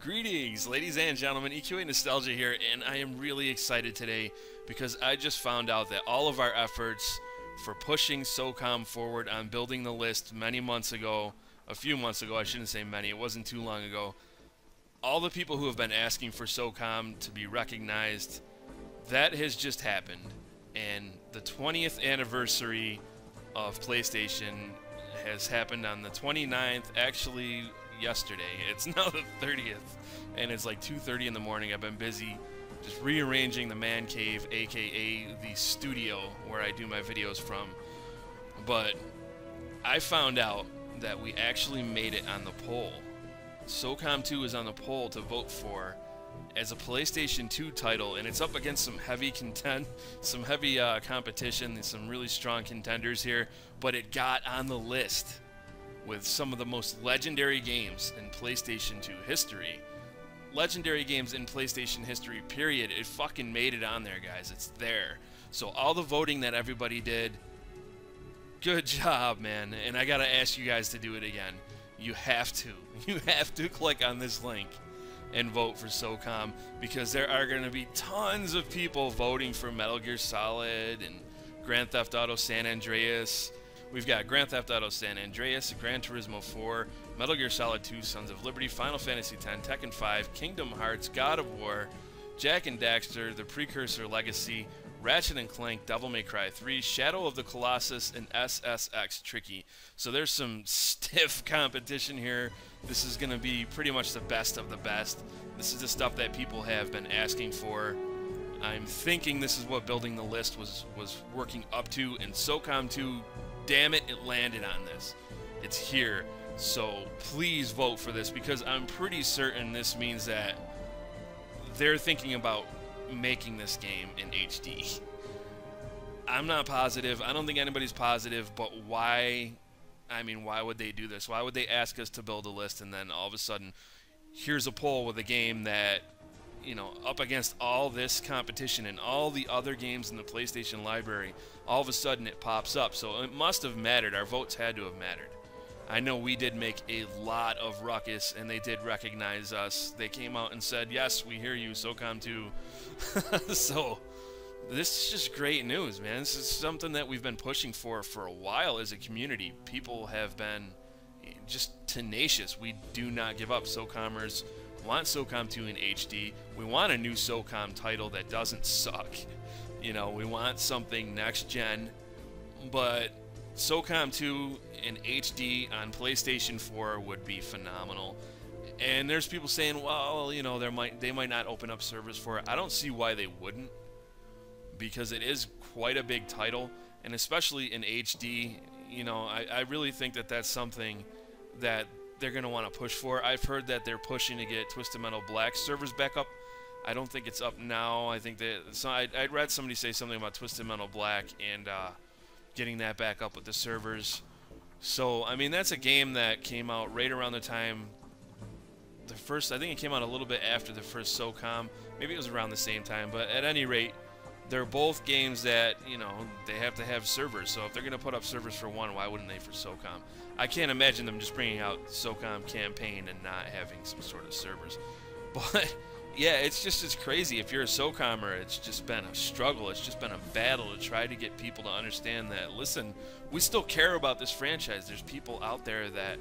Greetings, ladies and gentlemen, EQA Nostalgia here, and I am really excited today because I just found out that all of our efforts for pushing Socom forward on building the list many months ago, a few months ago, I shouldn't say many, it wasn't too long ago, all the people who have been asking for Socom to be recognized, that has just happened. And the 20th anniversary of PlayStation has happened on the 29th, actually yesterday. It's now the 30th, and it's like 2:30 in the morning. I've been busy just rearranging the man cave, aka the studio where I do my videos from. But I found out that we actually made it on the poll. Socom 2 is on the poll to vote for as a PlayStation 2 title, and it's up against some heavy competition, and some really strong contenders here, but it got on the list with some of the most legendary games in PlayStation 2 history. Legendary games in PlayStation history, period. It fucking made it on there, guys. It's there. So all the voting that everybody did, good job, man. And I gotta ask you guys to do it again. You have to. You have to click on this link and vote for Socom, because there are going to be tons of people voting for Metal Gear Solid and Grand Theft Auto San Andreas. We've got Grand Theft Auto San Andreas, Gran Turismo 4, Metal Gear Solid 2, Sons of Liberty, Final Fantasy X, Tekken 5, Kingdom Hearts, God of War, Jak and Daxter, The Precursor Legacy, Ratchet & Clank, Devil May Cry 3, Shadow of the Colossus, and SSX Tricky. So there's some stiff competition here. This is going to be pretty much the best of the best. This is the stuff that people have been asking for. I'm thinking this is what building the list was working up to, and Socom 2, damn it, it landed on this. It's here. So please vote for this, because I'm pretty certain this means that they're thinking about making this game in HD. I'm not positive. I don't think anybody's positive, but why? I mean, why would they do this? Why would they ask us to build a list and then all of a sudden here's a poll with a game that, you know, up against all this competition and all the other games in the PlayStation library, all of a sudden it pops up. So it must have mattered. Our votes had to have mattered. I know we did make a lot of ruckus, and they did recognize us. They came out and said, yes, we hear you, Socom 2. So this is just great news, man. This is something that we've been pushing for a while as a community. People have been just tenacious. We do not give up. Socomers want Socom 2 in HD. We want a new Socom title that doesn't suck. You know, we want something next gen, but Socom 2 in HD on PlayStation 4 would be phenomenal. And there's people saying, well, you know, they might not open up servers for it. I don't see why they wouldn't, because it is quite a big title, and especially in HD, you know, I really think that that's something that they're going to want to push for. I've heard that they're pushing to get Twisted Metal Black servers back up. I don't think it's up now. I think that, so I read somebody say something about Twisted Metal Black and getting that back up with the servers. So, I mean, that's a game that came out right around the time the first, I think it came out a little bit after the first Socom. Maybe it was around the same time, but at any rate, they're both games that, you know, they have to have servers. So if they're going to put up servers for one, why wouldn't they for Socom? I can't imagine them just bringing out Socom campaign and not having some sort of servers. But yeah, it's crazy. If you're a Socomer, it's just been a struggle. It's just been a battle to try to get people to understand that, listen, we still care about this franchise. There's people out there that,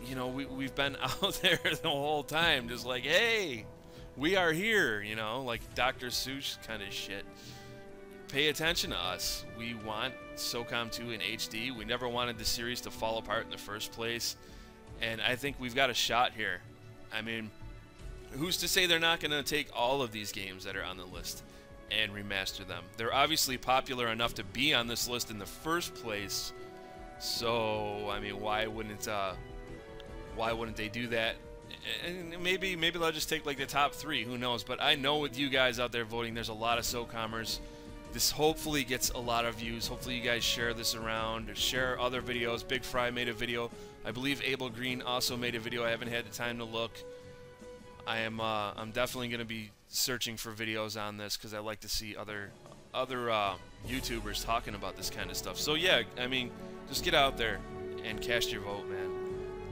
you know, we've been out there the whole time, just like, hey, we are here, you know, like Dr. Seuss kind of shit. Pay attention to us. We want Socom 2 in HD. We never wanted the series to fall apart in the first place, and I think we've got a shot here. I mean, who's to say they're not going to take all of these games that are on the list and remaster them? They're obviously popular enough to be on this list in the first place, so I mean, why wouldn't they do that? And maybe they'll just take like the top 3, who knows? But I know with you guys out there voting, there's a lot of Socomers. This hopefully gets a lot of views. Hopefully you guys share this around, or share other videos. Big Fry made a video. I believe Abel Green also made a video. I haven't had the time to look. I'm definitely going to be searching for videos on this, because I like to see other YouTubers talking about this kind of stuff. So yeah, I mean, just get out there and cast your vote, man.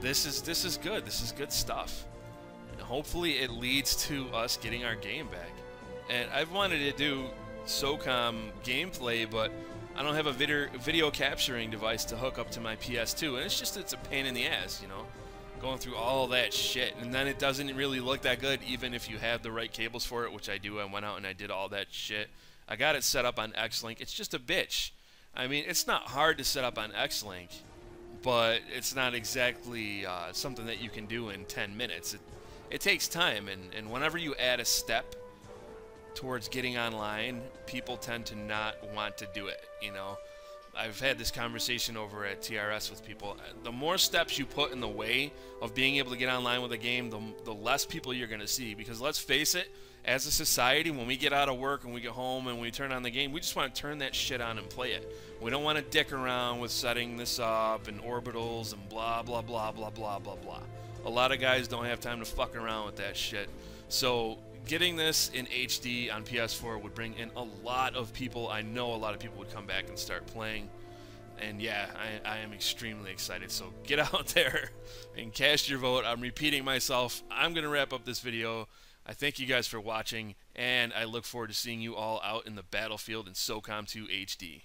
This is good. This is good stuff. hopefully it leads to us getting our game back. And I've wanted to do Socom gameplay, but I don't have a video capturing device to hook up to my PS2, and it's a pain in the ass, you know, going through all that shit, and then it doesn't really look that good even if you have the right cables for it, which I do. I went out and I did all that shit. I got it set up on X-Link. It's just a bitch. I mean, it's not hard to set up on X-Link, but it's not exactly something that you can do in 10 minutes. It takes time, and whenever you add a step towards getting online, people tend to not want to do it, you know. I've had this conversation over at TRS with people. The more steps you put in the way of being able to get online with a game, the less people you're going to see. Because let's face it, as a society, when we get out of work and we get home and we turn on the game, we just want to turn that shit on and play it. We don't want to dick around with setting this up and orbitals and blah, blah, blah, blah, blah, blah, blah. A lot of guys don't have time to fuck around with that shit. So getting this in HD on PS4 would bring in a lot of people. I know a lot of people would come back and start playing. And yeah, I am extremely excited. So get out there and cast your vote. I'm repeating myself. I'm going to wrap up this video. I thank you guys for watching, and I look forward to seeing you all out in the battlefield in SOCOM 2 HD.